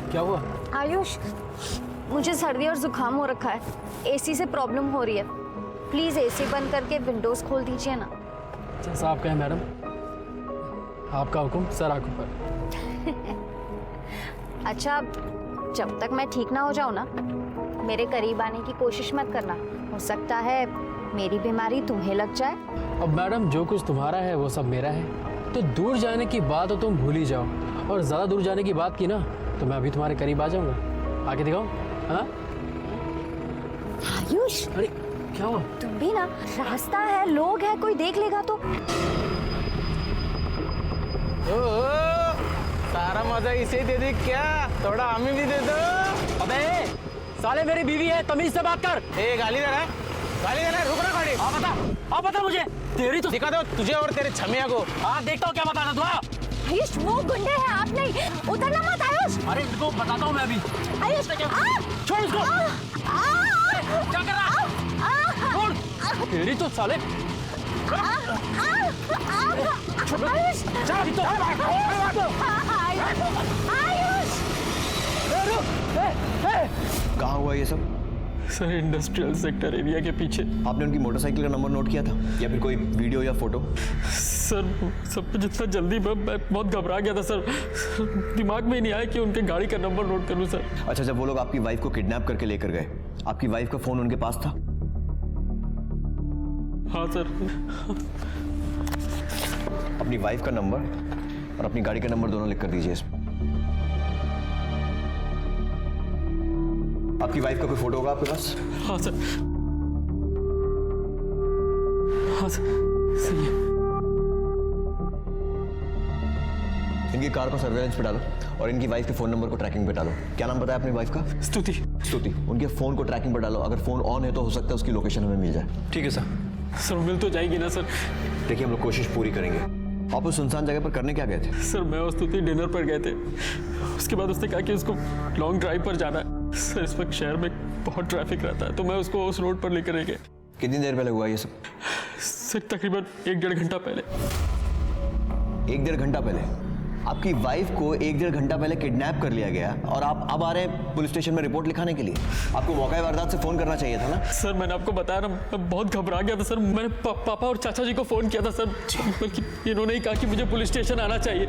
क्या हुआ? आयुष, मुझे सर्दी और जुकाम हो रखा है, एसी से प्रॉब्लम हो रही है। प्लीज एसी बंद करके विंडोज खोल दीजिए ना। जैसा आप कहें मैडम, आपका हुक्म सर आंखों पर। अच्छा, जब तक मैं ठीक ना हो जाऊं ना, मेरे करीब आने की कोशिश मत करना। हो सकता है मेरी बीमारी तुम्हें लग जाए। अब मैडम, जो कुछ तुम्हारा है वो सब मेरा है, तो दूर जाने की बात तो तुम भूल ही जाओ, और ज़्यादा दूर जाने की बात की ना तो मैं अभी तुम्हारे करीब आ जाऊंगा। आके दिखाऊं? हाँ आयुष, अरे क्या हुआ? तुम भी ना, रास्ता है, लोग हैं, कोई देख लेगा तो। सारा मजा इसे दे दे क्या? थोड़ा हमें भी दे दो। अबे साले, मेरी बीवी है, तमीज से बात कर। ए गाली दे रहा है, गाली दे रहा है, रुक ना गाड़ी। आप बता मुझे, तेरी तो दिखा दो तुझे और तेरे छमिया को। हाँ देखता हूँ क्या बताना तू। आयुष, वो गुंडे हैं, आप नहीं। उतरना मत आयुष। अरे इनको बताता हूँ मैं अभी। आयुष, छोड़ इसको। क्या कर रहा है? छोड़। तेरी तो साले। आयुष, कहाँ हुआ ये सब? सर, इंडस्ट्रियल सेक्टर एरिया के पीछे। आपने उनकी मोटरसाइकिल का नंबर नोट किया था या फिर कोई वीडियो या फोटो? सर, सब कुछ इतना जल्दी मैं बहुत घबरा गया था सर, दिमाग में ही नहीं आया कि उनके गाड़ी का नंबर नोट करूं सर। अच्छा, जब वो लोग आपकी वाइफ को किडनैप करके लेकर गए, आपकी वाइफ का फोन उनके पास था? हाँ सर। अपनी वाइफ का नंबर और अपनी गाड़ी का नंबर दोनों लिख कर दीजिए इसमें। आपकी वाइफ का कोई फोटो होगा आपके पास? हाँ सर। हाँ सर, सही है। इनकी कार को सर्वेलेंस पे डालो और इनकी वाइफ के फोन नंबर को ट्रैकिंग पे डालो। क्या नाम बताया अपनी वाइफ का? स्तुति। स्तुति। उनके फोन को ट्रैकिंग पे डालो, अगर फोन ऑन है तो हो सकता है उसकी लोकेशन हमें मिल जाए। ठीक है सर। सर मिल तो जाएगी ना सर? देखिए, हम लोग कोशिश पूरी करेंगे। आप उस सुनसान जगह पर करने क्या गए थे? सर, मैं और स्तुति डिनर पर गए थे। उसके बाद उसने कहा कि उसको लॉन्ग ड्राइव पर जाना है। सर, इस वक्त शहर में बहुत ट्रैफिक रहता है, तो मैं उसको उस रोड पर लेकर गया। कितनी देर पहले हुआ ये सब? सर, तकरीबन 1-1.5 घंटा पहले। 1-1.5 घंटा पहले? आपकी वाइफ को 1-1.5 घंटा पहले किडनैप कर लिया गया और आप अब आ रहे हैं पुलिस स्टेशन में रिपोर्ट लिखाने के लिए? आपको मौका वारदात से फोन करना चाहिए था ना? सर, मैंने आपको बताया ना, मैं बहुत घबरा गया था सर। मैंने पापा और चाचा जी को फोन किया था सर, बल्कि इन्होंने ही कहा कि मुझे पुलिस स्टेशन आना चाहिए।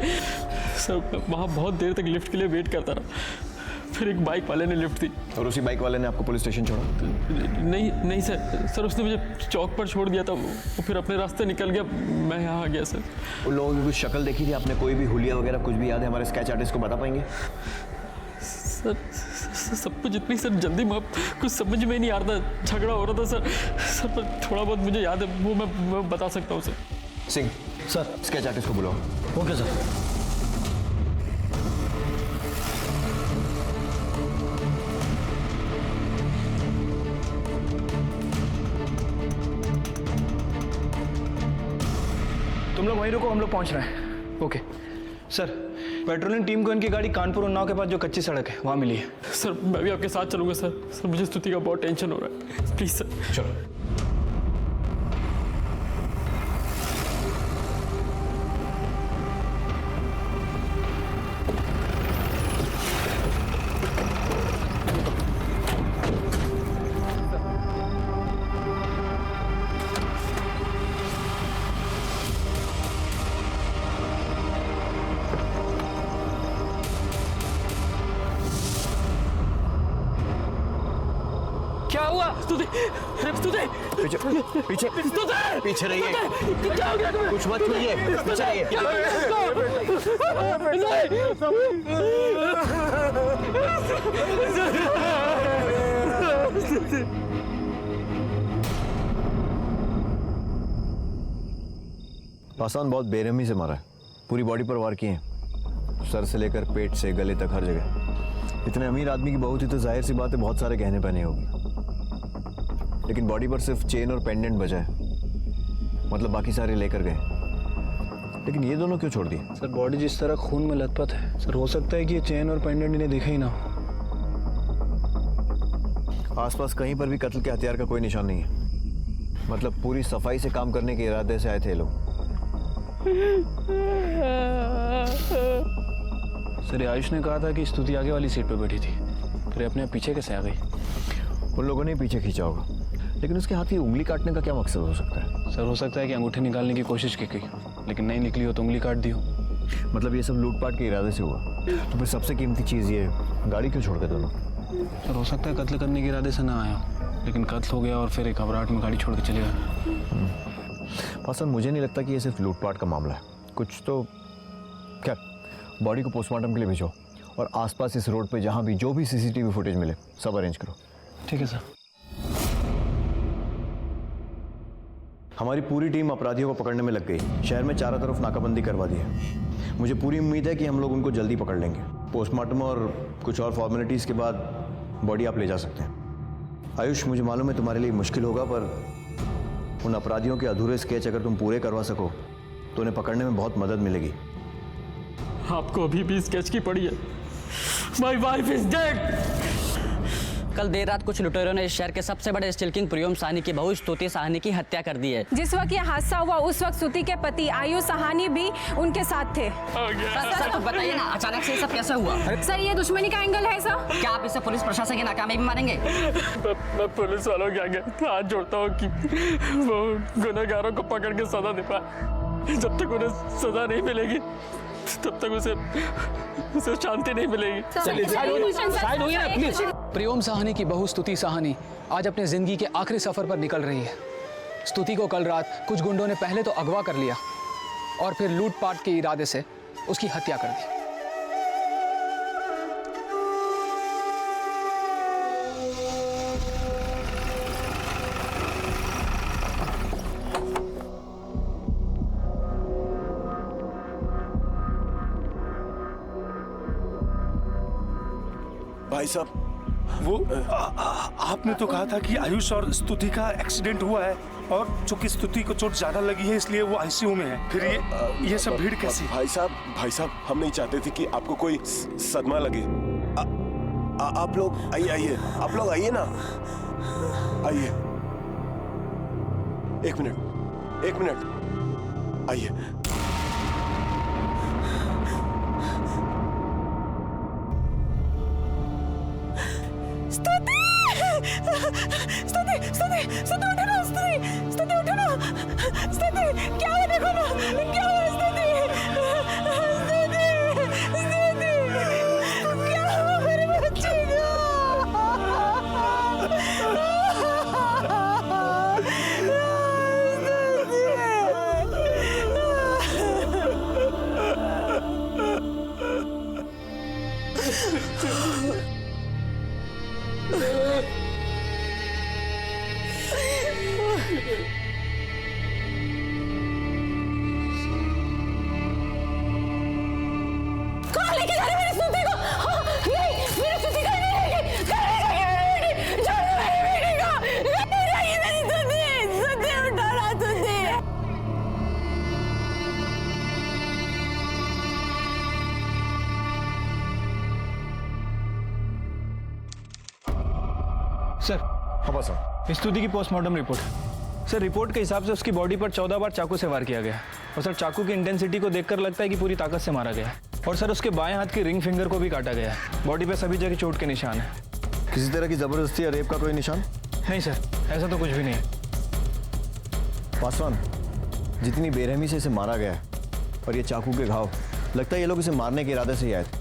सर, मैं वहाँ बहुत देर तक लिफ्ट के लिए वेट करता रहा। फिर एक बाइक वाले ने लिफ्ट दी और उसी बाइक वाले ने आपको पुलिस स्टेशन छोड़ा? नहीं सर, उसने मुझे चौक पर छोड़ दिया था। वो फिर अपने रास्ते निकल गया, मैं यहाँ आ गया सर। उन लोगों की कुछ शक्ल देखी थी आपने? कोई भी हुलिया वगैरह कुछ भी याद है? हमारे स्केच आर्टिस्ट को बता पाएंगे? सर, सब कुछ इतनी सर जल्दी में कुछ समझ में नहीं आ रहा था, झगड़ा हो रहा था सर। पर थोड़ा बहुत मुझे याद है, वो मैं बता सकता हूँ sir. Singh sir, sketch artist को बुलाओ। Okay sir. तुम लोग वहीं रुको, हम लोग पहुंच रहे हैं। ओके सर, पेट्रोलिंग टीम को इनकी गाड़ी कानपुर उन्नाव के पास जो कच्ची सड़क है वहां मिली है। सर, मैं भी आपके साथ चलूंगा सर। सर, मुझे स्तुति का बहुत टेंशन हो रहा है, प्लीज सर। चलो। क्या हुआ? स्तुति, पीछे पीछे पीछे रहिए। क्या हो गया तुम्हें? कुछ मत छूइए, पीछे रहिए। पासवान बहुत बेरहमी से मारा है, पूरी बॉडी पर वार किए हैं, सर से लेकर पेट से गले तक हर जगह। इतने अमीर आदमी की बहू थी तो जाहिर सी बात है बहुत सारे गहने पहने होगी, लेकिन बॉडी पर सिर्फ चेन और पेंडेंट बचा है, मतलब बाकी सारे लेकर गए। लेकिन ये दोनों क्यों छोड़ दिए? सर, बॉडी जिस तरह खून में लथपथ है सर, हो सकता है कि ये चेन और पेंडेंट इन्हें दिखे ही ना हो। आसपास कहीं पर भी कत्ल के हथियार का कोई निशान नहीं है, मतलब पूरी सफाई से काम करने के इरादे से आए थे लोग। सर, ये आयुष ने कहा था कि स्तुति आगे वाली सीट पे बैठी थी, फिर अपने पीछे कैसे आ गई? उन लोगों ने ही पीछे खींचा होगा, लेकिन उसके हाथ की उंगली काटने का क्या मकसद हो सकता है? सर, हो सकता है कि अंगूठी निकालने की कोशिश की गई, लेकिन नहीं निकली हो तो उंगली काट दी हो। मतलब ये सब लूटपाट के इरादे से हुआ, तो फिर सबसे कीमती चीज़ ये गाड़ी क्यों छोड़ गए दोनों? सर, हो सकता है कत्ल करने के इरादे से ना आया हो, लेकिन कत्ल हो गया और फिर एक घबराहट में गाड़ी छोड़ के चले गए। पसंद मुझे नहीं लगता कि ये सिर्फ लूटपाट का मामला है, कुछ तो। खैर, बॉडी को पोस्टमार्टम के लिए भेजो और आसपास इस रोड पे जहाँ भी जो भी सीसीटीवी फुटेज मिले सब अरेंज करो। ठीक है सर। हमारी पूरी टीम अपराधियों को पकड़ने में लग गई। शहर में चारों तरफ नाकाबंदी करवा दी है। मुझे पूरी उम्मीद है कि हम लोग उनको जल्दी पकड़ लेंगे। पोस्टमार्टम और कुछ और फॉर्मेलिटीज़ के बाद बॉडी आप ले जा सकते हैं। आयुष, मुझे मालूम है तुम्हारे लिए मुश्किल होगा, पर उन अपराधियों के अधूरे स्केच अगर तुम पूरे करवा सको तो उन्हें पकड़ने में बहुत मदद मिलेगी। आपको अभी भी स्केच की पड़ी है। My wife is dead. कल देर रात कुछ लुटेरों ने इस शहर के सबसे बड़े स्टिल्किंग प्रियम साहनी की बहू स्तुति साहनी की हत्या कर दी है। जिस वक्त ये हादसा हुआ उस वक्त स्तुति के पति आयुष साहनी भी उनके साथ थे। सर तो बताइए ना, अचानक से ये सब कैसे हुआ? सर, ये दुश्मनी का एंगल है सर। क्या आप इसे पुलिस प्रशासन की नाकामी भी मानेंगे? मैं पुलिस वालों के आगे हाथ जोड़ता हूँ कि वो गुनहगारों को पकड़ के सजा दे पाए। जब तक उन्हें सजा नहीं मिलेगी तब तक उसे शांति नहीं मिलेगी। प्रियम साहनी की बहू स्तुति साहनी आज अपने जिंदगी के आखिरी सफर पर निकल रही है। स्तुति को कल रात कुछ गुंडों ने पहले तो अगवा कर लिया और फिर लूटपाट के इरादे से उसकी हत्या कर दी। भाई साहब, वो आपने तो कहा था कि आयुष और स्तुति का एक्सीडेंट हुआ है और चूंकि स्तुति को चोट ज्यादा लगी है इसलिए वो आईसीयू में है। फिर ये सब भीड़ कैसी? भाई साहब, हम नहीं चाहते थे कि आपको कोई सदमा लगे। आप लोग आइए, आप लोग आइए ना, आइए। एक मिनट आइए। सर, हाँ बस सर। स्तुति की पोस्टमार्टम रिपोर्ट। सर, रिपोर्ट के हिसाब से उसकी बॉडी पर 14 बार चाकू से वार किया गया है और सर चाकू की इंटेंसिटी को देखकर लगता है कि पूरी ताकत से मारा गया है। और सर उसके बाएं हाथ की रिंग फिंगर को भी काटा गया है। बॉडी पे सभी जगह चोट के निशान है। किसी तरह की जबरदस्ती या रेप का कोई निशान? नहीं सर, ऐसा तो कुछ भी नहीं है। पासवान, जितनी बेरहमी से इसे मारा गया है और ये चाकू के घाव, लगता है ये लोग इसे मारने के इरादे से ही आए थे,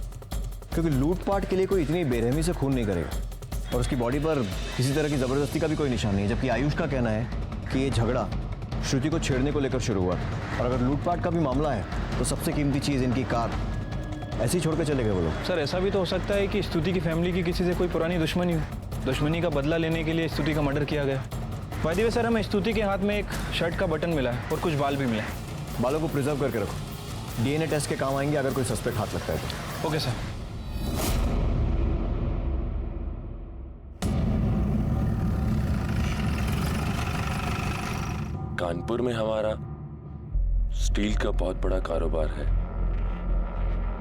क्योंकि लूटपाट के लिए कोई इतनी बेरहमी से खून नहीं करेगा। और उसकी बॉडी पर किसी तरह की ज़बरदस्ती का भी कोई निशान नहीं है, जबकि आयुष का कहना है कि ये झगड़ा श्रुति को छेड़ने को लेकर शुरू हुआ। और अगर लूटपाट का भी मामला है तो सबसे कीमती चीज़ इनकी कार ऐसे ही छोड़ के चले गए वो लोग। सर, ऐसा भी तो हो सकता है कि स्तुति की फैमिली की किसी से कोई पुरानी दुश्मनी हो। दुश्मनी का बदला लेने के लिए स्तुति का मर्डर किया गया। बाय द वे सर, हमें स्तुति के हाथ में एक शर्ट का बटन मिला है और कुछ बाल भी मिले। बालों को प्रिजर्व करके रखो, डीएनए टेस्ट के काम आएंगे अगर कोई सस्पेक्ट हाथ लगता है तो। Okay sir. कानपुर में हमारा स्टील का बहुत बड़ा कारोबार है।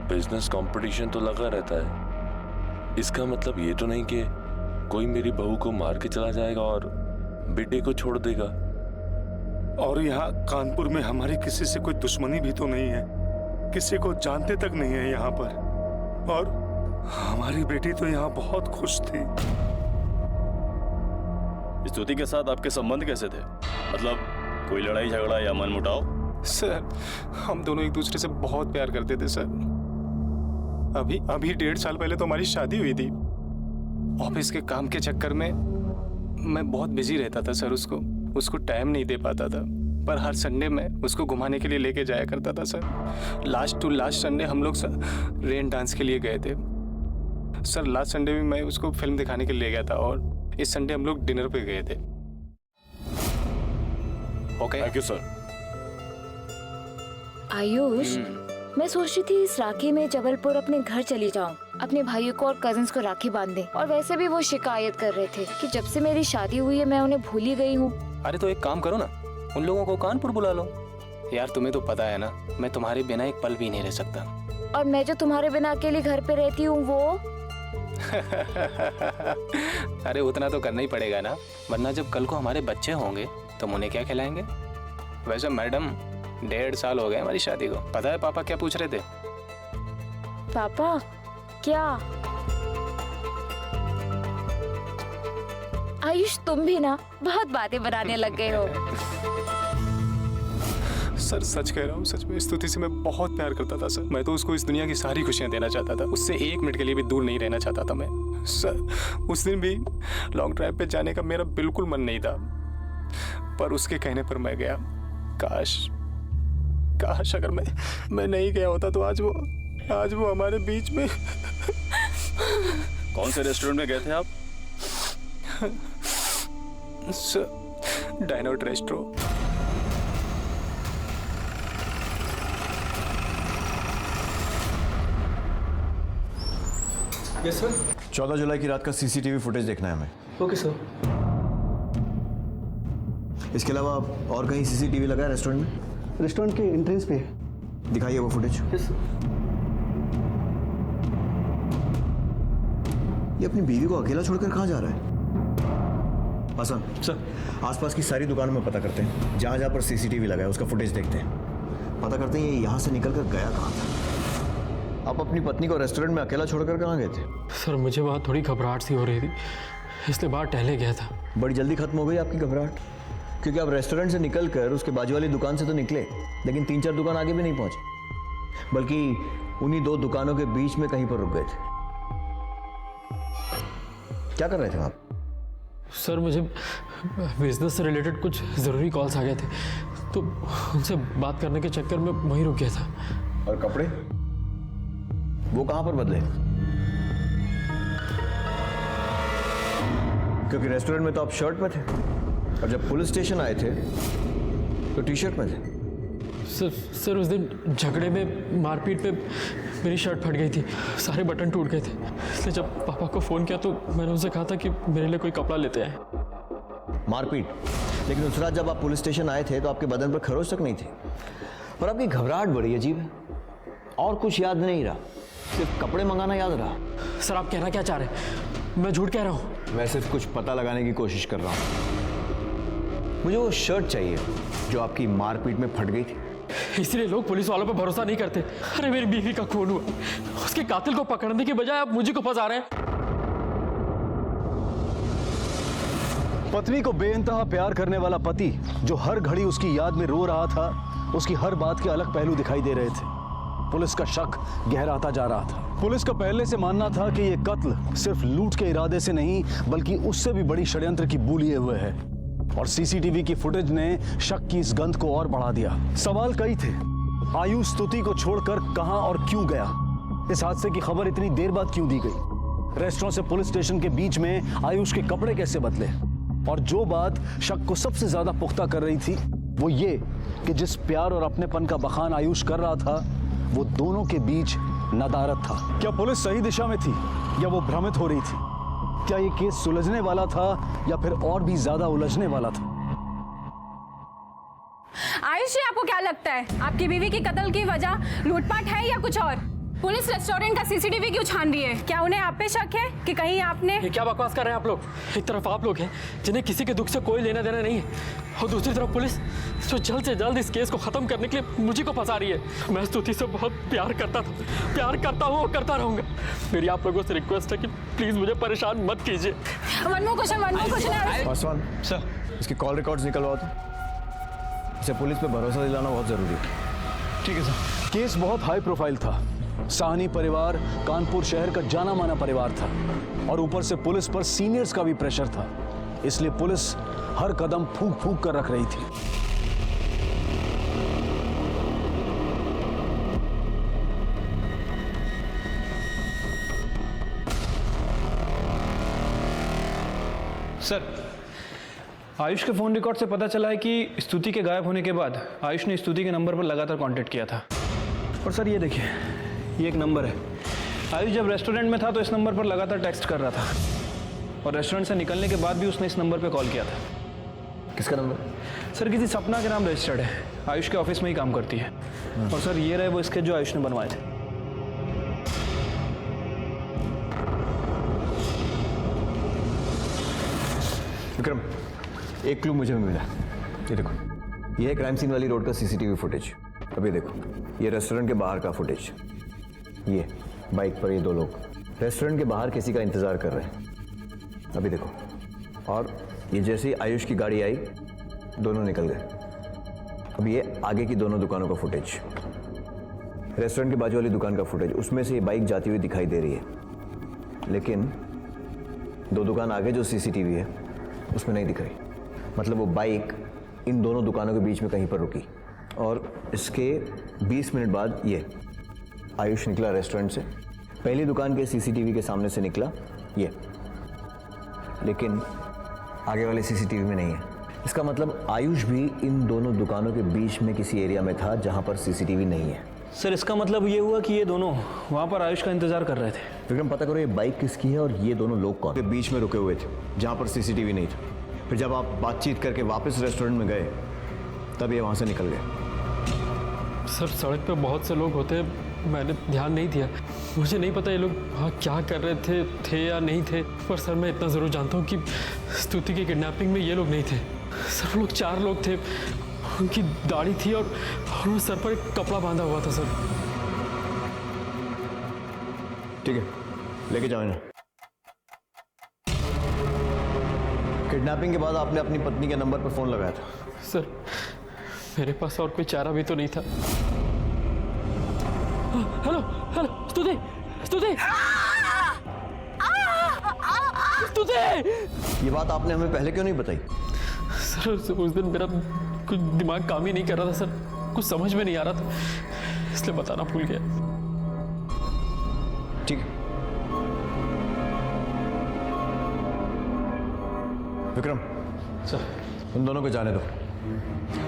बिजनेस कंपटीशन तो लगा रहता है। इसका मतलब ये तो नहीं कि कोई मेरी बहू को मार के चला जाएगा और बेटे को छोड़ देगा। और यहाँ कानपुर में हमारी किसी से कोई दुश्मनी भी तो नहीं है, किसी को जानते तक नहीं है यहाँ पर। और हमारी बेटी तो यहाँ बहुत खुश थी। स्तुति के साथ आपके संबंध कैसे थे? मतलब कोई लड़ाई झगड़ा या मनमुटाव? सर हम दोनों एक दूसरे से बहुत प्यार करते थे सर। अभी 1.5 साल पहले तो हमारी शादी हुई थी। ऑफिस के काम के चक्कर में मैं बहुत बिजी रहता था सर, उसको टाइम नहीं दे पाता था। पर हर संडे में उसको घुमाने के लिए लेके जाया करता था sir. Last to last Sunday हम लोग रेन डांस के लिए गए थे सर। लास्ट संडे भी मैं उसको फिल्म दिखाने के लिए ले गया था और इस संडे हम लोग डिनर पे गए थे। Okay thank you sir. Ayush, मैं सोच रही थी इस राखी में जबलपुर अपने घर चली जाऊं, अपने भाइयों को और कजिन्स को राखी बांध दें। और वैसे भी वो शिकायत कर रहे थे कि जब से मेरी शादी हुई है मैं उन्हें भूल ही गई हूँ। अरे तो एक काम करो ना, उन लोगों को कानपुर बुला लो। यार तुम्हें तो पता है ना, मैं तुम्हारे बिना एक पल भी नहीं रह सकता। और मैं जो तुम्हारे बिना अकेले घर पे रहती हूँ वो अरे उतना तो करना ही पड़ेगा ना, वरना जब कल को हमारे बच्चे होंगे तो उन्हें क्या खिलाएंगे? वैसे मैडम 1.5 साल हो गए हमारी शादी को। पता है पापा क्या पूछ रहे थे? पापा क्या? आयुष तुम भी ना बहुत बातें बनाने लग गए हो। सर सच कह रहा हूँ, सच में स्तुति से मैं बहुत प्यार करता था सर। मैं तो उसको इस दुनिया की सारी खुशियाँ देना चाहता था, उससे 1 मिनट के लिए भी दूर नहीं रहना चाहता था मैं। सर उस दिन भी लॉन्ग ड्राइव पे जाने का मेरा बिल्कुल मन नहीं था, पर उसके कहने पर मैं गया। काश अगर मैं नहीं गया होता तो आज वो हमारे बीच में। कौन से रेस्टोरेंट में गए थे आप? Sir dine out resto. Yes sir. 14 जुलाई की रात का सीसीटीवी फुटेज देखना है हमें। Okay sir. इसके अलावा और कहीं सीसीटीवी लगा है रेस्टोरेंट में? रेस्टोरेंट के एंट्रेंस पे। दिखाइए वो फुटेज। Yes sir. ये अपनी बीवी को अकेला छोड़कर कहाँ जा रहा है? हसन सर, आसपास की सारी दुकानों में पता करते हैं, जहाँ जहाँ पर सीसीटीवी लगा है उसका फुटेज देखते हैं। पता करते हैं ये यहाँ से निकल कर गया कहाँ था। आप अपनी पत्नी को रेस्टोरेंट में अकेला छोड़कर कहाँ गए थे? सर मुझे वहाँ थोड़ी घबराहट सी हो रही थी, इसलिए बाहर टहले गया था। बड़ी जल्दी खत्म हो गई आपकी घबराहट, क्योंकि आप रेस्टोरेंट से निकल कर उसके बाजू वाली दुकान से तो निकले, लेकिन 3-4 दुकान आगे भी नहीं पहुंचे, बल्कि उन्हीं 2 दुकानों के बीच में कहीं पर रुक गए थे। क्या कर रहे थे आप? सर मुझे बिजनेस से रिलेटेड कुछ ज़रूरी कॉल्स आ गए थे, तो उनसे बात करने के चक्कर में वहीं रुक गया था। और कपड़े वो कहाँ पर बदले? क्योंकि रेस्टोरेंट में तो आप शर्ट में थे और जब पुलिस स्टेशन आए थे तो टी-शर्ट में थे। सर उस दिन झगड़े में मारपीट पे मेरी शर्ट फट गई थी, सारे बटन टूट गए थे, इसलिए जब पापा को फ़ोन किया तो मैंने उनसे कहा था कि मेरे लिए कोई कपड़ा लेते आए। मारपीट? लेकिन उस रात जब आप पुलिस स्टेशन आए थे तो आपके बदन पर खरोच तक नहीं थी, पर आपकी घबराहट बड़ी अजीब है। और कुछ याद नहीं रहा, सिर्फ कपड़े मंगाना याद रहा। सर आप कहना क्या चाह रहे हैं? मैं झूठ कह रहा हूँ? मैं सिर्फ कुछ पता लगाने की कोशिश कर रहा हूँ। मुझे वो शर्ट चाहिए जो आपकी मारपीट में फट गई थी। इसलिए लोग पुलिस वालों पर भरोसा नहीं करते। अरे मेरी बीवी का खून हुआ, उसके कातिल को पकड़ने के बजाय आप मुझे को फंसा रहे हैं। पत्नी को बेइंतहा प्यार करने वाला पति जो हर घड़ी उसकी याद में रो रहा था, उसकी हर बात के अलग पहलू दिखाई दे रहे थे। पुलिस का शक गहराता जा रहा था। पुलिस का पहले से मानना था कि यह कत्ल सिर्फ लूट के इरादे से नहीं बल्कि उससे भी बड़ी षड्यंत्र की बू लिए हुए है, और सीसीटीवी की फुटेज ने शक की इस गंध को और बढ़ा दिया। सवाल कई थे। आयुष स्तुति को छोड़कर कहां और क्यों गया? इस हादसे की खबर इतनी देर बाद क्यों दी गई? रेस्टोरेंट से पुलिस स्टेशन के बीच में आयुष के कपड़े कैसे बदले? और जो बात शक को सबसे ज्यादा पुख्ता कर रही थी वो ये कि जिस प्यार और अपनेपन का बखान आयुष कर रहा था वो दोनों के बीच नदारत था। क्या पुलिस सही दिशा में थी या वो भ्रमित हो रही थी? क्या ये केस सुलझने वाला था या फिर और भी ज्यादा उलझने वाला था? आयुष जी, आपको क्या लगता है आपकी बीवी की कत्ल की वजह लूटपाट है या कुछ और? पुलिस रेस्टोरेंट का सीसीटीवी क्यों छान रही है? क्या उन्हें आप पे शक है कि कहीं आपने? ये क्या बकवास कर रहे हैं आप लोग? एक तरफ आप लोग हैं जिन्हें किसी के दुख से कोई लेना देना नहीं है, और दूसरी तरफ पुलिस जो जल्द से जल्द इस केस को खत्म करने के लिए मुझे को फंसा रही है। मैं स्तुति से बहुत प्यार करता था, प्यार करता हूँ और करता रहूंगा। मेरी आप लोगों से रिक्वेस्ट है कि प्लीज मुझे परेशान मत कीजिए। One more question. Paswan sir, इसकी कॉल रिकॉर्ड्स निकलवाओ तो। इसे पुलिस पे भरोसा दिलाना बहुत जरूरी है। ठीक है सर। केस बहुत हाई प्रोफाइल था। साहनी परिवार कानपुर शहर का जाना माना परिवार था, और ऊपर से पुलिस पर सीनियर्स का भी प्रेशर था, इसलिए पुलिस हर कदम फूंक फूंक कर रख रही थी। सर, आयुष के फ़ोन रिकॉर्ड से पता चला है कि स्तुति के गायब होने के बाद आयुष ने स्तुति के नंबर पर लगातार कांटेक्ट किया था। और सर ये देखिए, ये एक नंबर है। आयुष जब रेस्टोरेंट में था तो इस नंबर पर लगातार टेक्स्ट कर रहा था, और रेस्टोरेंट से निकलने के बाद भी उसने इस नंबर पर कॉल किया था। किसका नंबर? सर किसी सपना के नाम रजिस्टर्ड है, आयुष के ऑफिस में ही काम करती है। और सर ये रहे वो स्केच जो आयुष ने बनवाए थे। विक्रम, एक क्लू मुझे मिला। ये देखो, ये है क्राइम सीन वाली रोड का सीसीटीवी फुटेज। अभी देखो, ये रेस्टोरेंट के बाहर का फुटेज। ये बाइक पर ये दो लोग रेस्टोरेंट के बाहर किसी का इंतजार कर रहे हैं। अभी देखो, और ये जैसे ही आयुष की गाड़ी आई, दोनों निकल गए। अब ये आगे की दोनों दुकानों का फुटेज, रेस्टोरेंट के बाजू वाली दुकान का फुटेज। उसमें से ये बाइक जाती हुई दिखाई दे रही है, लेकिन दो दुकान आगे जो सीसीटीवी है उसमें नहीं दिख रही। मतलब वो बाइक इन दोनों दुकानों के बीच में कहीं पर रुकी, और इसके 20 मिनट बाद ये आयुष निकला रेस्टोरेंट से। पहली दुकान के सीसीटीवी के सामने से निकला ये, लेकिन आगे वाले सीसीटीवी में नहीं है। इसका मतलब आयुष भी इन दोनों दुकानों के बीच में किसी एरिया में था जहां पर सीसीटीवी नहीं है। सर इसका मतलब ये हुआ कि ये दोनों वहाँ पर आयुष का इंतजार कर रहे थे। विक्रम, पता करो ये बाइक किसकी है और ये दोनों लोग कौन? के बीच में रुके हुए थे जहां पर सीसीटीवी नहीं था। फिर जब आप बातचीत करके वापस रेस्टोरेंट में गए, तब ये वहां से निकल गए। सर सड़क पे बहुत से लोग होते हैं, मैंने ध्यान नहीं दिया। मुझे नहीं पता ये लोग वहाँ क्या कर रहे थे या नहीं थे। पर सर मैं इतना ज़रूर जानता हूँ कि स्तुति की किडनैपिंग में ये लोग नहीं थे। सर वो लोग 4 लोग थे, उनकी दाढ़ी थी और उन्होंने सर पर एक कपड़ा बांधा हुआ था। सर ठीक है, लेके जाओ इन्हें। किडनैपिंग के बाद आपने अपनी पत्नी के नंबर पर फोन लगाया था? सर मेरे पास और कोई चारा भी तो नहीं था। हेलो हेलो, स्तुति स्तुति स्तुति! ये बात आपने हमें पहले क्यों नहीं बताई? सर उस दिन मेरा कुछ दिमाग काम ही नहीं कर रहा था सर, कुछ समझ में नहीं आ रहा था, इसलिए बताना भूल गया। ठीक है विक्रम, सर उन दोनों को जाने दो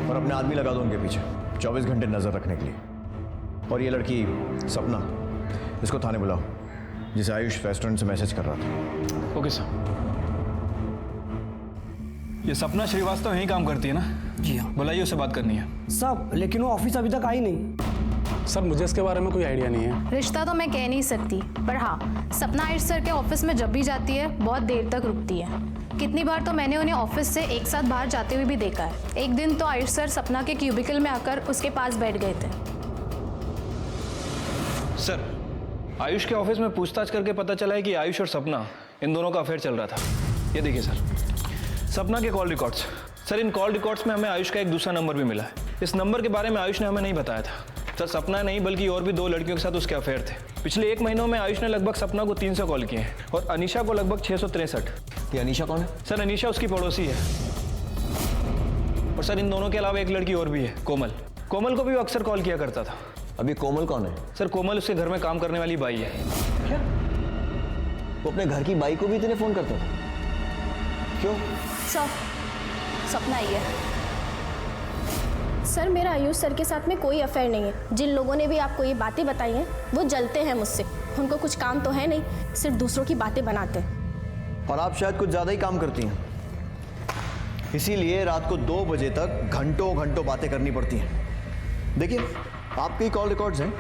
और अपने आदमी लगा दो उनके पीछे 24 घंटे नजर रखने के लिए। और ये लड़की सपना, इसको थाने बुलाओ, जिसे आयुष रेस्टोरेंट से मैसेज कर रहा था। Okay sir. ये सपना श्रीवास्तव यहीं काम करती है ना? जी हाँ। बुलाइए, उससे बात करनी है। सब, लेकिन वो ऑफिस अभी तक आई नहीं। सर मुझे इसके बारे में कोई आइडिया नहीं है। रिश्ता तो मैं कह नहीं सकती, पर हाँ, सपना आयुष सर के ऑफिस में जब भी जाती है बहुत देर तक रुकती है। कितनी बार तो मैंने उन्हें ऑफिस से एक साथ बाहर जाते हुए भी देखा है। एक दिन तो आयुष सर सपना के क्यूबिकल में आकर उसके पास बैठ गए थे। सर, आयुष के ऑफिस में पूछताछ करके पता चला है कि आयुष और सपना इन दोनों का अफेयर चल रहा था। ये देखिए सर, सपना के कॉल रिकॉर्ड्स। सर इन कॉल रिकॉर्ड्स में हमें आयुष का एक दूसरा नंबर भी मिला है। इस नंबर के बारे में आयुष ने हमें नहीं बताया था। सर सपना नहीं बल्कि और भी 2 लड़कियों के साथ उसके अफेयर थे। पिछले 1 महीनों में आयुष ने लगभग सपना को 300 कॉल किए हैं और अनीशा को लगभग 663। ये अनीशा कौन है? सर अनीशा उसकी पड़ोसी है। और सर इन दोनों के अलावा एक लड़की और भी है, कोमल। कोमल को भी वो अक्सर कॉल किया करता था। अभी कोमल कौन है? सर कोमल उसके घर में काम करने वाली बाई है। क्या? वो अपने घर की बाई को भी इतने फोन करता था? क्यों? सपना ही है। सर मेरा आयुष सर के साथ में कोई अफेयर नहीं है। जिन लोगों ने भी आपको ये बातें बताई हैं वो जलते हैं मुझसे। उनको कुछ काम तो है नहीं, सिर्फ दूसरों की बातें बनाते हैं। और आप शायद कुछ ज़्यादा ही काम करती हैं, इसीलिए रात को 2 बजे तक घंटों घंटों बातें करनी पड़ती हैं। देखिए आपके कॉल रिकॉर्ड्स हैं,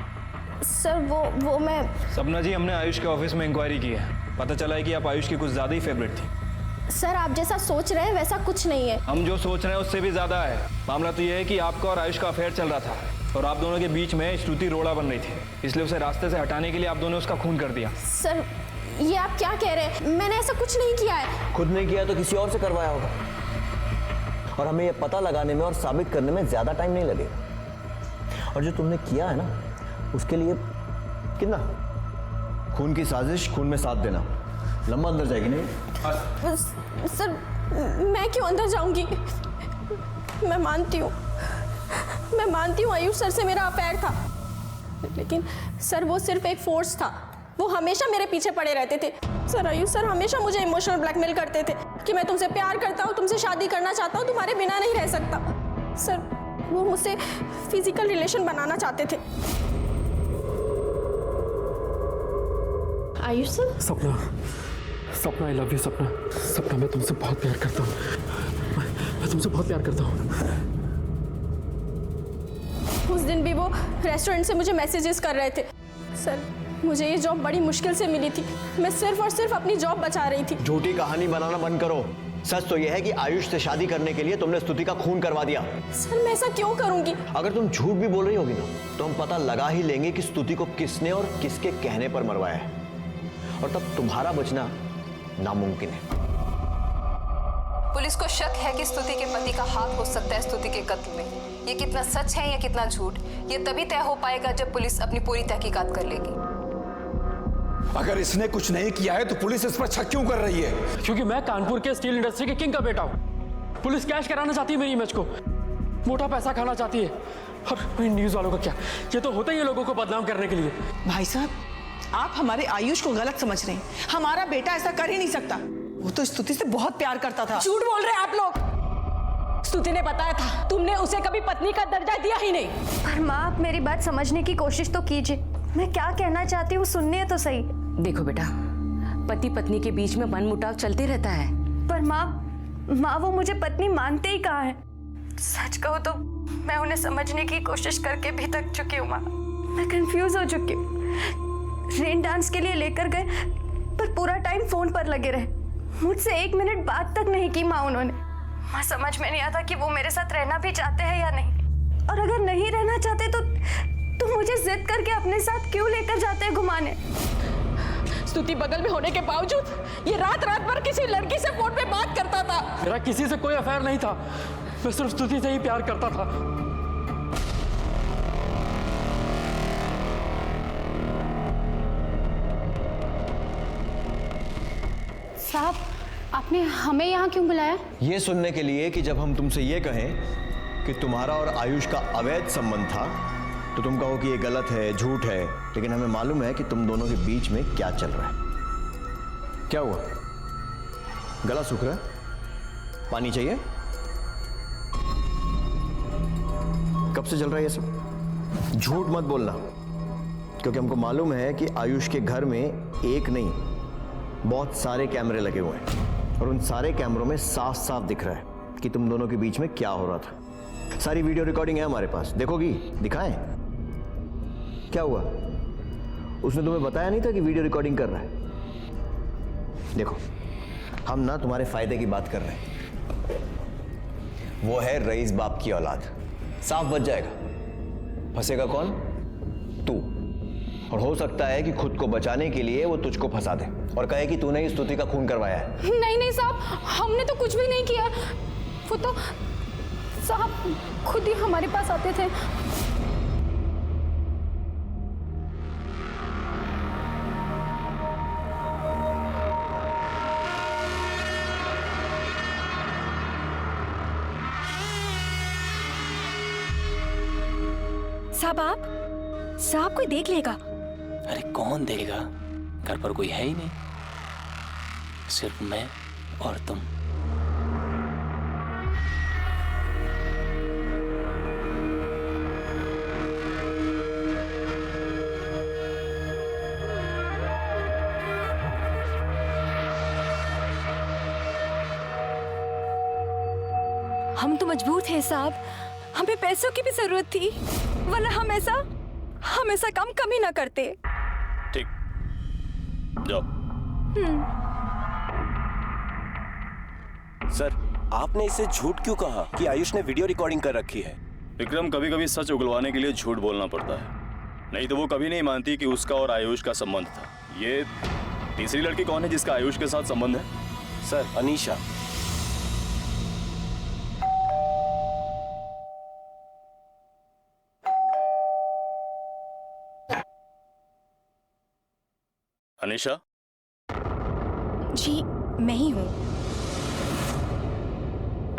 सर वो मैं सपना जी, हमने आयुष के ऑफिस में इंक्वायरी की है। पता चला है कि आप आयुष की कुछ ज़्यादा ही फेवरेट थी। सर आप जैसा सोच रहे हैं वैसा कुछ नहीं है। हम जो सोच रहे हैं उससे भी ज़्यादा है। मामला तो ये है कि आपका और आयुष का अफेयर चल रहा था और आप दोनों के बीच में श्रुति रोड़ा बन रही थी, इसलिए उसे रास्ते से हटाने के लिए आप दोनों ने उसका खून कर दिया। सर ये आप क्या कह रहे हैं? मैंने ऐसा कुछ नहीं किया है। खुद नहीं किया तो किसी और से करवाया होगा, और हमें ये पता लगाने में और साबित करने में ज्यादा टाइम नहीं लगेगा। और जो तुमने किया है ना, उसके लिए कितना खून की साजिश, खून में साथ देना, लंबा अंदर जाएगी नहीं? सर मैं क्यों अंदर जाऊंगी? मैं मानती हूँ आयुष सर से मेरा अफेयर था, लेकिन सर वो सिर्फ एक फोर्स था। वो हमेशा मेरे पीछे पड़े रहते थे। सर आयुष सर हमेशा मुझे इमोशनल ब्लैकमेल करते थे कि मैं तुमसे प्यार करता हूँ, तुमसे शादी करना चाहता हूँ, तुम्हारे बिना नहीं रह सकता। सर वो मुझसे फिजिकल रिलेशन बनाना चाहते थे। आयुष सर। सपना आई लव यू सपना, मैं तुमसे बहुत प्यार करता हूँ। मैं तुमसे बहुत प्यार करता हूँ। उस दिन भी वो रेस्टोरेंट से मुझे मैसेजेस कर रहे थे। सर मुझे ये जॉब बड़ी मुश्किल से मिली थी। मैं सिर्फ और सिर्फ अपनी जॉब बचा रही थी। झूठी कहानी बनाना बंद करो। सच तो यह है कि आयुष से शादी करने के लिए तुमने स्तुति का खून करवा दिया। सर मैं ऐसा क्यों करूंगी? अगर तुम झूठ भी बोल रही होगी ना, तो हम पता लगा ही लेंगे कि स्तुति को किसने और किसके कहने पर मरवाया है, और तब तुम्हारा बचना नामुमकिन है। पुलिस को शक है कि स्तुति के पति का हाथ हो सकता है स्तुति के कत्ल में। ये कितना सच है या कितना झूठ, ये तभी तय हो पाएगा जब पुलिस अपनी पूरी तहकीकात कर लेगी। अगर इसने कुछ नहीं किया है तो पुलिस इस पर शक क्यों कर रही है? क्योंकि मैं कानपुर के स्टील इंडस्ट्री के किंग का बेटा हूँ। पुलिस कैश कराना चाहती है मेरी इमेज को, मोटा पैसा खाना चाहती है। और न्यूज वालों का क्या, ये तो होता ही है लोगों को बदनाम करने के लिए। भाई साहब, आप हमारे आयुष को गलत समझ रहे हैं। हमारा बेटा ऐसा कर ही नहीं सकता। वो तो स्तुति से बहुत प्यार करता था। झूठ बोल रहे हैं आप लोग। स्तुति ने बताया था, तुमने उसे कभी पत्नी का दर्जा दिया ही नहीं। पर माँ, आप मेरी बात समझने की कोशिश तो कीजिए। मैं क्या कहना चाहती हूँ सुनने तो सही। देखो बेटा, पति पत्नी के बीच में मनमुटाव चलते रहता है। पर माँ वो मुझे पत्नी मानते ही कहाँ है। सच कहूँ तो मैं उन्हें समझने की कोशिश करके भी थक चुकी हूँ माँ। मैं कंफ्यूज हो चुकी हूँ। रेन डांस के लिए लेकर गए, पर पूरा टाइम फोन पर लगे रहे। मुझसे 1 मिनट बात तक नहीं की माँ उन्होंने। माँ समझ में नहीं आता कि वो मेरे साथ रहना भी चाहते हैं या नहीं, और अगर नहीं रहना चाहते तो मुझे जिद करके अपने साथ क्यों लेकर जाते हैं घुमाने। स्तुति बगल में होने के बावजूद ये रात भर किसी लड़की से फोन पे बात करता था। मेरा किसी से कोई अफेयर नहीं था, मैं सिर्फ स्तुति से ही प्यार करता था। साहब, आपने हमें यहाँ क्यों बुलाया? ये सुनने के लिए कि जब हम तुमसे ये कहें कि तुम्हारा और आयुष का अवैध संबंध था, तो तुम कहो कि ये गलत है, झूठ है, लेकिन हमें मालूम है कि तुम दोनों के बीच में क्या चल रहा है। क्या हुआ? गला सूख रहा है? पानी चाहिए? कब से चल रहा है ये सब? झूठ मत बोलना, क्योंकि हमको मालूम है कि आयुष के घर में एक नहीं, बहुत सारे कैमरे लगे हुए हैं, और उन सारे कैमरों में साफ साफ दिख रहा है कि तुम दोनों के बीच में क्या हो रहा था। सारी वीडियो रिकॉर्डिंग है हमारे पास, देखोगी? दिखाएं? क्या हुआ? उसने तुम्हें बताया नहीं था कि वीडियो रिकॉर्डिंग कर रहा है? देखो, हम ना तुम्हारे फायदे की बात कर रहे हैं। वो है रईस बाप की औलाद, साफ बच जाएगा। फंसेगा कौन? तू। और हो सकता है कि खुद को बचाने के लिए वो तुझको फंसा दे और कहे कि तूने ही स्तुति का खून करवाया है। नहीं साहब, हमने तो कुछ भी नहीं किया। वो तो साहब खुद ही हमारे पास आते थे। साहब कोई देख लेगा। अरे कौन देखेगा? घर पर कोई है ही नहीं, सिर्फ मैं और तुम। हम तो मजबूर थे साहब, हमें पैसों की भी जरूरत थी, वरना हम हम ऐसा काम कभी ना करते। ठीक, जाओ। सर, आपने इसे झूठ क्यों कहा कि आयुष ने वीडियो रिकॉर्डिंग कर रखी है? विक्रम, कभी कभी सच उगलवाने के लिए झूठ बोलना पड़ता है, नहीं तो वो कभी नहीं मानती कि उसका और आयुष का संबंध था। ये तीसरी लड़की कौन है जिसका आयुष के साथ संबंध है? सर, अनीशा। अनीशा? जी मैं ही हूँ।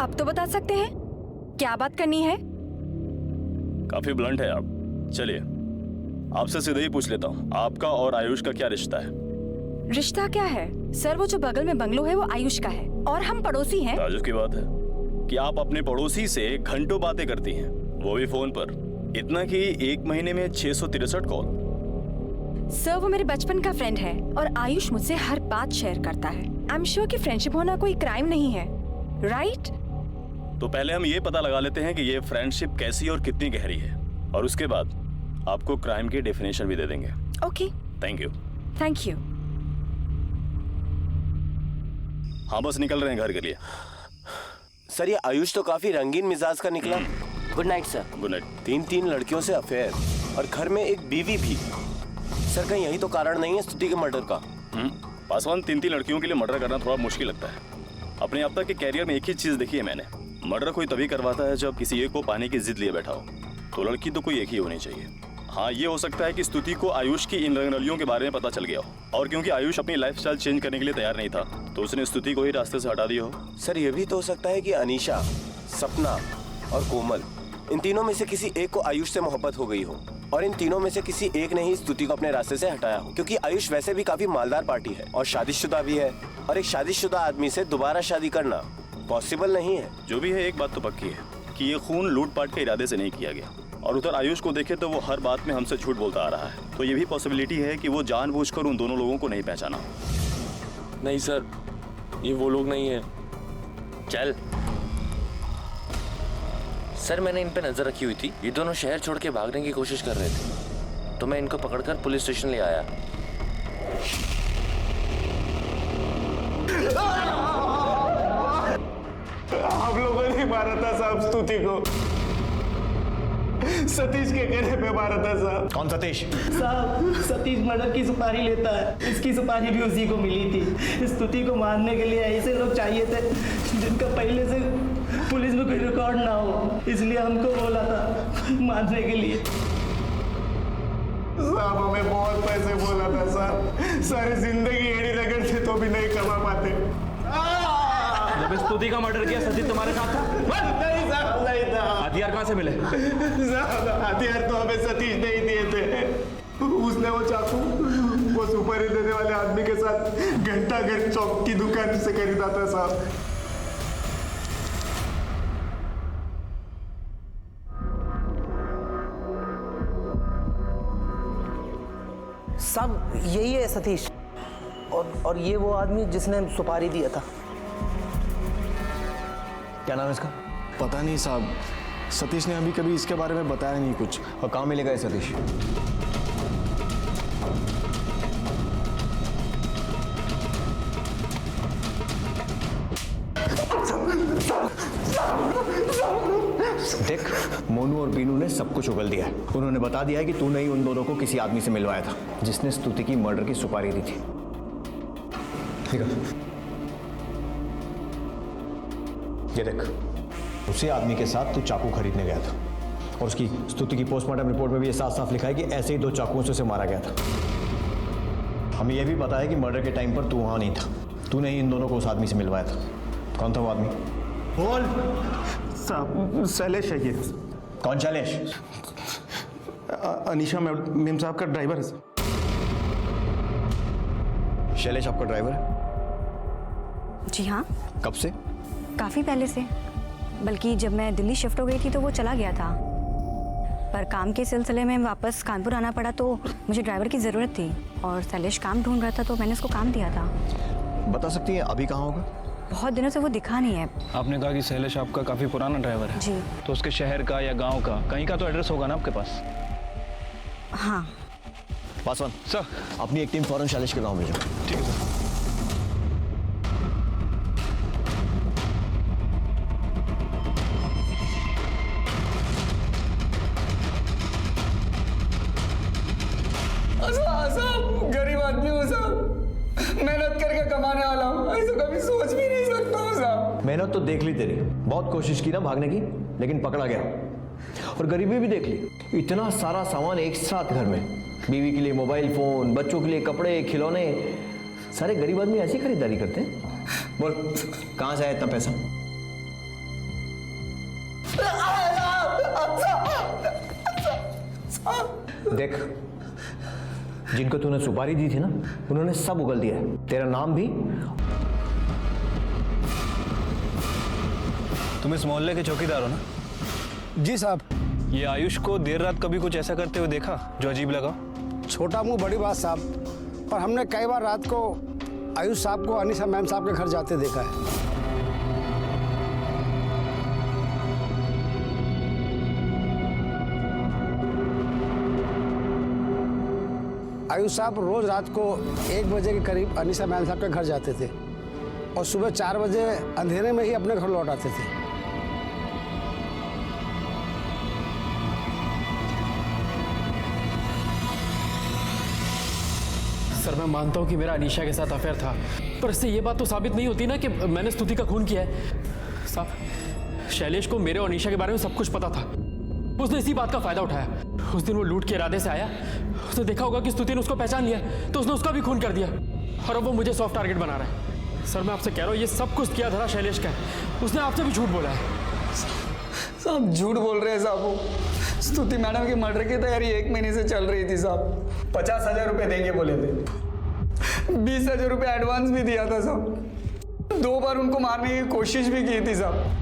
आप तो बता सकते हैं क्या बात करनी है? काफी ब्लंट है आप। चलिए, आपसे सीधे ही पूछ लेता हूँ, आपका और आयुष का क्या रिश्ता है? रिश्ता क्या है सर? वो जो बगल में बंगलो है वो आयुष का है और हम पड़ोसी हैं। ताजुब की बात है कि आप अपने पड़ोसी से घंटों बातें करती हैं, वो भी फोन पर। इतना कि एक महीने में 663 कॉल। सर वो मेरे बचपन का फ्रेंड है और आयुष मुझसे हर बात शेयर करता है। आई एम श्योर कि फ्रेंडशिप होना कोई क्राइम नहीं है, राइट? तो पहले हम ये पता लगा लेते हैं कि ये फ्रेंडशिप कैसी और कितनी गहरी है, और उसके बाद आपको क्राइम की डेफिनेशन भी दे देंगे। Okay, thank you. Thank you. हाँ, बस निकल रहे हैं घर के लिए। सर, ये आयुष तो काफी रंगीन मिजाज का निकला। Good night sir. Good night. 3 लड़कियों से अफेयर और घर में एक बीवी भी। सर, कहीं यही तो कारण नहीं है स्तुति के मर्डर का? पासवान, 3 लड़कियों के लिए मर्डर करना थोड़ा मुश्किल लगता है। अपने अब तक के कैरियर में एक ही चीज देखी है मैंने, मर्डर कोई तभी करवाता है जब किसी एक को पाने की जिद लिए बैठा हो। तो लड़की तो कोई एक ही होनी चाहिए। हाँ, ये हो सकता है कि स्तुति को आयुष की इन रंगरलियों के बारे में पता चल गया हो, और क्योंकि आयुष अपनी लाइफस्टाइल चेंज करने के लिए तैयार नहीं था तो उसने स्तुति को ही रास्ते से हटा दिया हो। सर, ये भी तो हो सकता है कि अनीशा, सपना और कोमल, इन तीनों में से किसी एक को आयुष से मोहब्बत हो गई हो, और इन तीनों में से किसी एक ने ही स्तुति को अपने रास्ते से हटाया हो, क्योंकि आयुष वैसे भी काफी मालदार पार्टी है और शादीशुदा भी है, और एक शादीशुदा आदमी से दोबारा शादी करना पॉसिबल नहीं है। जो भी है, एक बात तो पक्की है कि ये खून लूटपाट के इरादे से नहीं किया गया, और उधर आयुष को देखे तो वो हर बात में हमसे झूठ बोलता आ रहा है। तो ये भी पॉसिबिलिटी है कि वो जानबूझकर उन दोनों लोगों को नहीं पहचाना। नहीं सर, ये वो लोग नहीं है। चल सर, मैंने इन पे नजर रखी हुई थी। ये दोनों शहर छोड़ के भागने की कोशिश कर रहे थे, तो मैं इनको पकड़कर पुलिस स्टेशन ले आया। आप लोगों ने मारा था साहब स्तुति को। सतीश के कहने पे मारा था साहब। कौन सतीश? साहब, सतीश मर्डर की सुपारी लेता है। इसकी सुपारी भी उसी को मिली थी। स्तुति को मारने के लिए ऐसे लोग चाहिए थे जिनका पहले से पुलिस में कोई रिकॉर्ड ना हो, इसलिए हमको बोला था मारने के लिए। साहब, हमें बहुत पैसे बोला था साहब, सारी जिंदगी एड़ी रगड़ते तो भी नहीं कमा पाते। जब स्तुति का मर्डर किया सतीश तुम्हारे साथ था? नहीं साहब, नहीं था। हथियार कहाँ से मिले? साहब, हथियार तो हमें सतीश ने ही दिए थे। उसने वो चाकू वो सुपारी देने वाले आदमी के साथ घंटा घर चौक की दुकान से खरीदा था साहब। साहब, यही है सतीश, और ये वो आदमी जिसने सुपारी दिया था। क्या नाम है इसका? पता नहीं साहब, सतीश ने अभी कभी इसके बारे में बताया नहीं कुछ। और कहाँ मिलेगा ये सतीश? देख, मोनू और बीनू ने सब कुछ उगल दिया है। उन्होंने बता दिया है कि तूने ही उन दोनों को किसी आदमी से मिलवाया था जिसने स्तुति की मर्डर की सुपारी दी थी। ठीक है, ये देख, उसी आदमी के साथ तू चाकू खरीदने गया था, और उसकी स्तुति की पोस्टमार्टम रिपोर्ट में भी ये साफ साफ लिखा है कि ऐसे ही 2 चाकुओं से उसे मारा गया था। हमें यह भी पता है कि मर्डर के टाइम पर तू वहां नहीं था, तूने ही इन दोनों को उस आदमी से मिलवाया था। कौन था वो आदमी? बोल साहब। शैलेश है ये। कौन शैलेश? अनीशा मेम साहब का ड्राइवर है सर। शैलेश आपका ड्राइवर है? जी हाँ। कब से? काफ़ी पहले से, बल्कि जब मैं दिल्ली शिफ्ट हो गई थी तो वो चला गया था, पर काम के सिलसिले में वापस कानपुर आना पड़ा तो मुझे ड्राइवर की ज़रूरत थी, और शैलेश काम ढूंढ रहा था तो मैंने उसको काम दिया था। बता सकती हैं अभी कहाँ होगा? बहुत दिनों से वो दिखा नहीं है। आपने कहा कि शैलेश आपका काफ़ी पुराना ड्राइवर है। जी। तो उसके शहर का या गांव का कहीं का तो एड्रेस होगा ना आपके पास? हाँ पासवान सर, अपनी एक टीम फौरन शैलेश के गांव भेजो। ठीक है सर। साहब गरीब आदमी हूँ साहब, मेहनत करके कमाने वाला हूँ, ऐसा कभी सोच भी नहीं सकता हूँ साहब। मेहनत तो देख ली तेरी, बहुत कोशिश की ना भागने की, लेकिन पकड़ा गया। और गरीबी भी देख ली, इतना सारा सामान एक साथ घर में, बीवी के लिए मोबाइल फोन, बच्चों के लिए कपड़े खिलौने, सारे गरीब आदमी ऐसी खरीदारी करते हैं। बोल कहाँ से आया इतना पैसा? देख, जिनको तूने सुपारी दी थी ना, उन्होंने सब उगल दिया है, तेरा नाम भी। तुम इस मोहल्ले के चौकीदार हो ना? जी साहब। ये आयुष को देर रात कभी कुछ ऐसा करते हुए देखा जो अजीब लगा? छोटा मुंह बड़ी बात साहब, पर हमने कई बार रात को आयुष साहब को अनीसा मैम साहब के घर जाते देखा है। आयुष साहब रोज रात को 1 बजे के करीब अनीसा मैम साहब के घर जाते थे और सुबह 4 बजे अंधेरे में ही अपने घर लौट आते थे। सर मैं मानता हूँ कि मेरा अनीशा के साथ अफेयर था, पर इससे ये बात तो साबित नहीं होती ना कि मैंने स्तुति का खून किया है। साहब शैलेश को मेरे और अनीशा के बारे में सब कुछ पता था, उसने इसी बात का फायदा उठाया। उस दिन वो लूट के इरादे से आया, उसने देखा होगा कि स्तुति ने उसको पहचान लिया, तो उसने उसका भी खून कर दिया और अब वो मुझे सॉफ्ट टारगेट बना रहा है। सर मैं आपसे कह रहा हूँ ये सब कुछ किया धरा शैलेश का है, उसने आपसे भी झूठ बोला है। साहब झूठ बोल रहे हैं साहब, वो स्तुति मैडम की मर्डर की तैयारी 1 महीने से चल रही थी साहब। 50,000 रुपये देंगे बोले थे, 20,000 रुपये एडवांस भी दिया था साहब। 2 बार उनको मारने की कोशिश भी की थी साहब।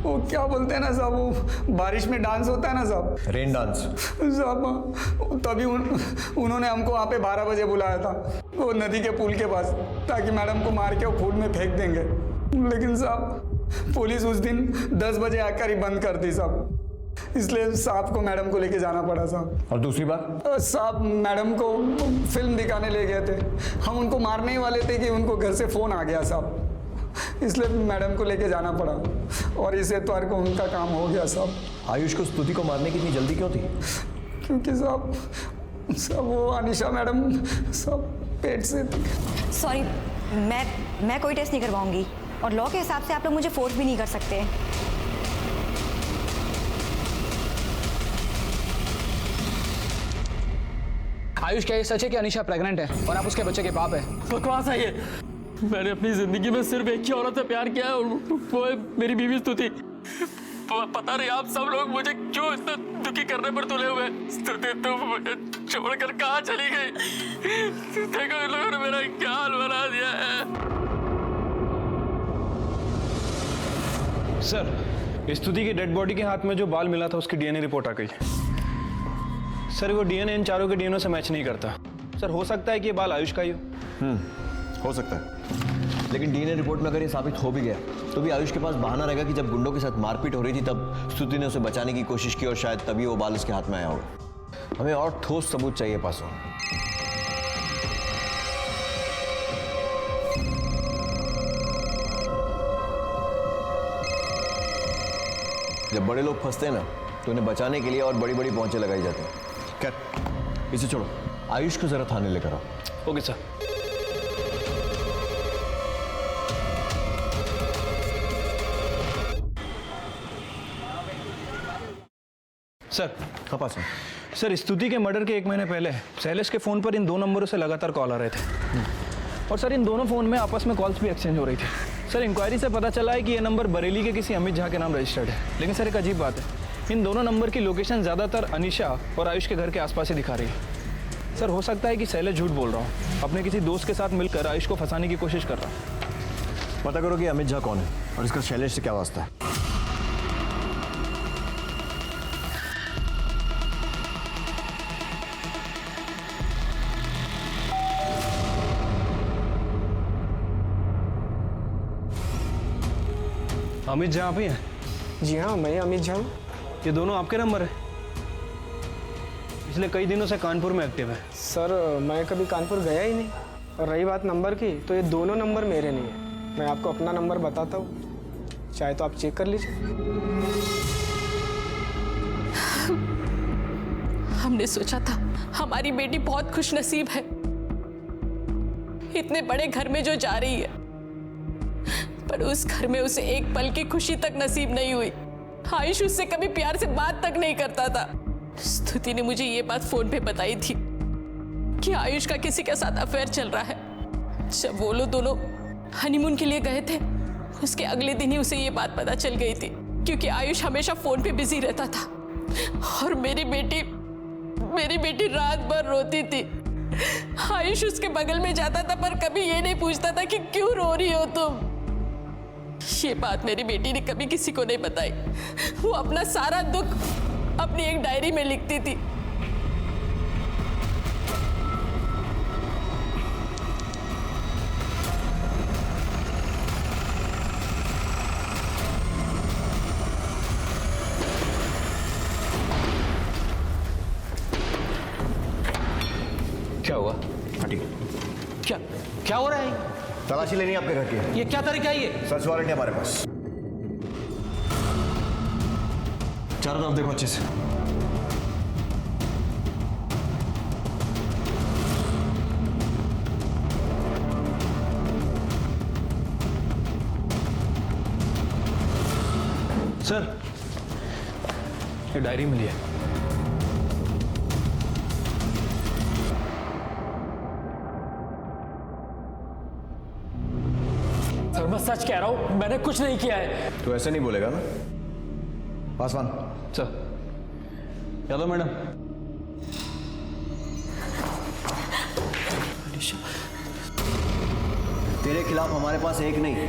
वो क्या बोलते हैं ना साहब, वो बारिश में डांस होता है ना साहब, रेन डांस साहब, तभी उन्होंने हमको वहाँ पे 12 बजे बुलाया था वो नदी के पुल के पास, ताकि मैडम को मार के वो फूल में फेंक देंगे। लेकिन साहब पुलिस उस दिन 10 बजे आकर ही बंद कर दी साहब, इसलिए साहब को मैडम को लेके जाना पड़ा साहब। और दूसरी बात, साहब मैडम को फिल्म दिखाने ले गए थे, हम उनको मारने ही वाले थे कि उनको घर से फ़ोन आ गया साहब, इसलिए मैडम को लेके जाना पड़ा और इस एतवार को उनका काम हो गया साहब। आयुष को स्तुति को मारने की इतनी जल्दी क्यों थी? क्योंकि साहब वो अनीशा मैडम सब पेट से थी। सॉरी, मैं कोई टेस्ट नहीं करवाऊंगी और लॉ के हिसाब से आप लोग मुझे फोर्स भी नहीं कर सकते। आयुष क्या ये सच है कि अनीशा प्रेग्नेंट है और आप उसके बच्चे के बाप हैं? बकवास है ये। मैंने अपनी जिंदगी में सिर्फ एक ही औरत से प्यार किया है और वो है मेरी बीवी स्तुति। पता नहीं आप सब लोग मुझे क्यों इतना दुखी करने पर तुले हुए। स्तुति तुम मुझे छोड़कर कहाँ चली गई? देखो इन लोगों ने मेरा क्या हाल बना दिया है। सर स्तुति की डेड बॉडी के हाथ में जो बाल मिला था उसकी डीएनए रिपोर्ट आ गई। सर वो डीएनए इन चारों के डीएनए से मैच नहीं करता। सर हो सकता है कि ये बाल आयुष का ही हो। हो सकता है, लेकिन डीएनए रिपोर्ट में अगर ये साबित हो भी गया तो भी आयुष के पास बहाना रहेगा कि जब गुंडों के साथ मारपीट हो रही थी तब स्तुति ने उसे बचाने की कोशिश की और शायद तभी वो बाल उसके हाथ में आया होगा। हमें और ठोस सबूत चाहिए पासों। जब बड़े लोग फंसते हैं ना तो उन्हें बचाने के लिए और बड़ी बड़ी पहुंचे लगाई जाती हैं। खैर इसे छोड़ो, आयुष को जरा थाने लेकर आओ। Okay sir. सर हाँ पास। सर स्तुति के मर्डर के 1 महीने पहले शैलेश के फ़ोन पर इन 2 नंबरों से लगातार कॉल आ रहे थे और सर इन दोनों फ़ोन में आपस में कॉल्स भी एक्सचेंज हो रही थी। सर इंक्वायरी से पता चला है कि ये नंबर बरेली के किसी अमित झा के नाम रजिस्टर्ड है। लेकिन सर एक अजीब बात है, इन दोनों नंबर की लोकेशन ज़्यादातर अनीशा और आयुष के घर के आसपास ही दिखा रही है। सर हो सकता है कि शैलेश झूठ बोल रहा हूँ, अपने किसी दोस्त के साथ मिलकर आयुष को फंसाने की कोशिश कर रहा हूँ। पता करो कि अमित झा कौन है और इसका शैलेश से क्या वास्ता है। अमित झा आप ही हैं? जी हाँ, मैं अमित झा हूँ। ये दोनों आपके नंबर है? पिछले कई दिनों से कानपुर में एक्टिव है। सर मैं कभी कानपुर गया ही नहीं, और रही बात नंबर की, तो ये दोनों नंबर मेरे नहीं है। मैं आपको अपना नंबर बताता हूँ, चाहे तो आप चेक कर लीजिए। हमने सोचा था हमारी बेटी बहुत खुशनसीब है, इतने बड़े घर में जो जा रही है, पर उस घर में उसे एक पल की खुशी तक नसीब नहीं हुई। आयुष उससे कभी प्यार से बात तक नहीं करता था। स्तुति ने मुझे ये बात फोन पे बताई थी कि आयुष का किसी के साथ अफेयर चल रहा है। जब वो लोग दोनों हनीमून के लिए गए थे, उसके अगले दिन ही उसे ये बात पता चल गई थी, क्योंकि आयुष हमेशा फोन पे बिजी रहता था। और मेरी बेटी रात भर रोती थी। आयुष उसके बगल में जाता था, पर कभी ये नहीं पूछता था कि क्यों रो रही हो तुम। ये बात मेरी बेटी ने कभी किसी को नहीं बताई। वो अपना सारा दुख अपनी एक डायरी में लिखती थी। क्या हुआ? हटी। क्या हो रहा है? तलाशी लेनी है आपके घर की। ये क्या तरीका है ये? सर्च वारंट है हमारे पास। चारों तरफ देखो अच्छे से। सर, ये डायरी मिली है। सर मैं सच कह रहा हूं, मैंने कुछ नहीं किया है। तो ऐसे नहीं बोलेगा ना? पासवान। सर। यादव मैडम। तेरे खिलाफ हमारे पास एक नहीं,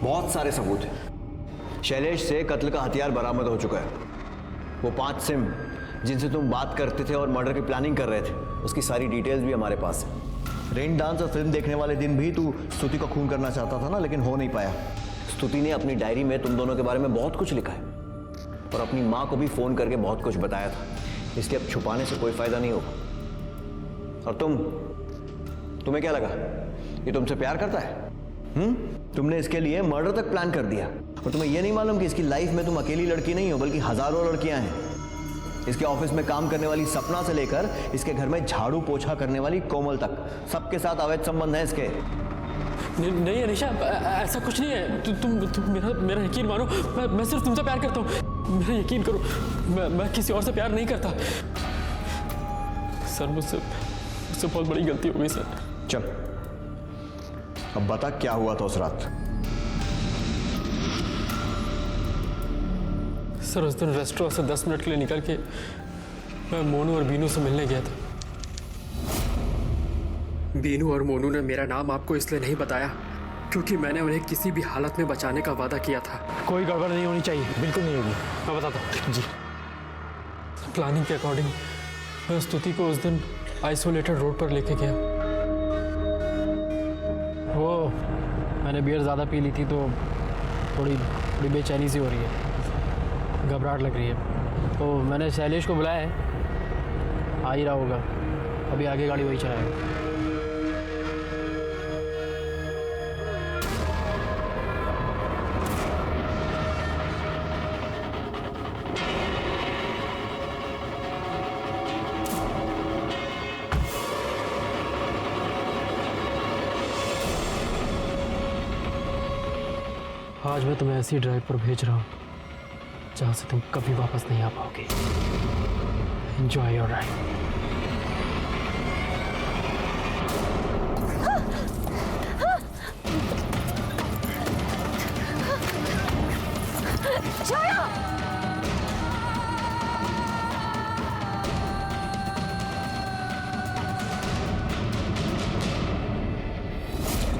बहुत सारे सबूत हैं। शैलेश से कत्ल का हथियार बरामद हो चुका है। वो 5 सिम जिनसे तुम बात करते थे और मर्डर की प्लानिंग कर रहे थे, उसकी सारी डिटेल्स भी हमारे पास है। रेन डांस और फिल्म देखने वाले दिन भी तू स्तुति को खून करना चाहता था ना, लेकिन हो नहीं पाया। स्तुति ने अपनी डायरी में तुम दोनों के बारे में बहुत कुछ लिखा है और अपनी माँ को भी फोन करके बहुत कुछ बताया था, इसलिए अब छुपाने से कोई फायदा नहीं होगा। और तुम्हें क्या लगा ये तुमसे प्यार करता है? तुमने इसके लिए मर्डर तक प्लान कर दिया, और तुम्हें यह नहीं मालूम कि इसकी लाइफ में तुम अकेली लड़की नहीं हो, बल्कि हजारों लड़कियां हैं। इसके ऑफिस में काम करने वाली सपना से लेकर इसके घर में झाड़ू पोछा करने वाली कोमल तक, सबके साथ अवैध संबंध है इसके। नहीं अनीशा, ऐसा कुछ नहीं है। तुम मेरा यकीन मानो। मैं सिर्फ तुमसे प्यार करता हूँ, मेरा यकीन करो। मैं किसी और से प्यार नहीं करता। सर मुझसे बहुत बड़ी गलती हो गई सर। चल अब बता क्या हुआ था उस रात? सर उस दिन रेस्टोरेंट से 10 मिनट के लिए निकल के मैं मोनू और बीनू से मिलने गया था। बीनू और मोनू ने मेरा नाम आपको इसलिए नहीं बताया क्योंकि मैंने उन्हें किसी भी हालत में बचाने का वादा किया था। कोई गड़बड़ नहीं होनी चाहिए, बिल्कुल नहीं होगी। मैं बताता हूँ जी। प्लानिंग के अकॉर्डिंग मैं स्तुति को उस दिन आइसोलेटेड रोड पर लेके गया। वो मैंने बियर ज़्यादा पी ली थी तो थोड़ी बेचैनी सी हो रही है, घबराहट लग रही है। तो मैंने शैलेश को बुलाया है, आ ही रहा होगा। अभी आगे गाड़ी वही चलाएगा। आज मैं तुम्हें ऐसी ड्राइव पर भेज रहा हूँ जहाँ से तुम कभी वापस नहीं आ पाओगे। Enjoy your ride.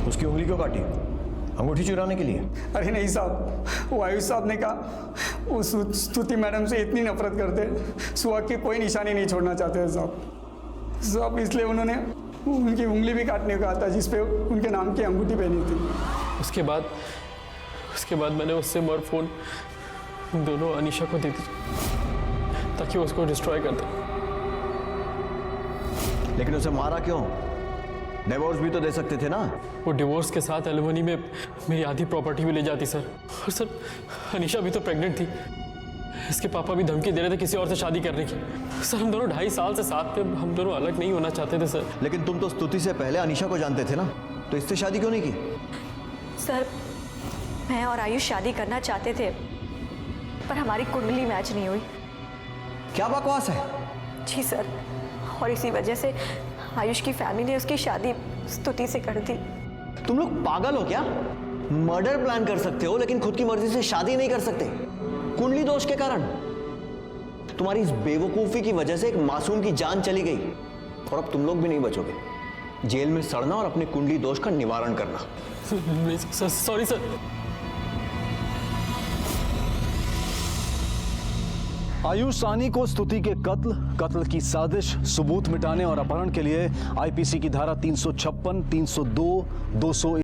उसकी उंगली क्यों काटी? अंगूठी चुराने के लिए? अरे नहीं साहब, वो आयुष साहब ने कहा वो स्तुति मैडम से इतनी नफरत करते, सुहाग की कोई निशानी नहीं छोड़ना चाहते साहब, इसलिए उन्होंने उनकी उंगली भी काटने को कहा था जिस पे उनके नाम की अंगूठी पहनी थी। उसके बाद मैंने वो सिम और फोन दोनों अनीशा को दे दी ताकि वो उसको डिस्ट्रॉय कर दे। लेकिन उसे मारा क्यों? डिवोर्स भी तो दे सकते थे ना। वो डिवोर्स के साथ एलिमनी में मेरी आधी प्रॉपर्टी भी ले जाती सर। और सर अनीशा भी तो प्रेग्नेंट थी। इसके पापा भी धमकी दे रहे थे किसी और से शादी करने की। सर हम दोनों 2.5 साल से साथ थे, हम दोनों अलग नहीं होना चाहते थे सर। लेकिन तुम तो स्तुति से पहले अनीशा को जानते थे ना, तो इससे शादी क्यों नहीं की? सर मैं और आयुष शादी करना चाहते थे, पर हमारी कुंडली मैच नहीं हुई। क्या बकवास है? जी सर, और इसी वजह से आयुष की फैमिली ने उसकी शादी स्तुति से कर दी। तुम लोग पागल हो क्या? मर्डर प्लान कर सकते हो लेकिन खुद की मर्जी से शादी नहीं कर सकते, कुंडली दोष के कारण। तुम्हारी इस बेवकूफी की वजह से एक मासूम की जान चली गई और अब तुम लोग भी नहीं बचोगे। जेल में सड़ना और अपने कुंडली दोष का निवारण करना। Sorry sir. आयुष साहनी को स्तुति के कत्ल की साजिश, सबूत मिटाने और अपहरण के लिए आईपीसी की धारा 356, 302, 200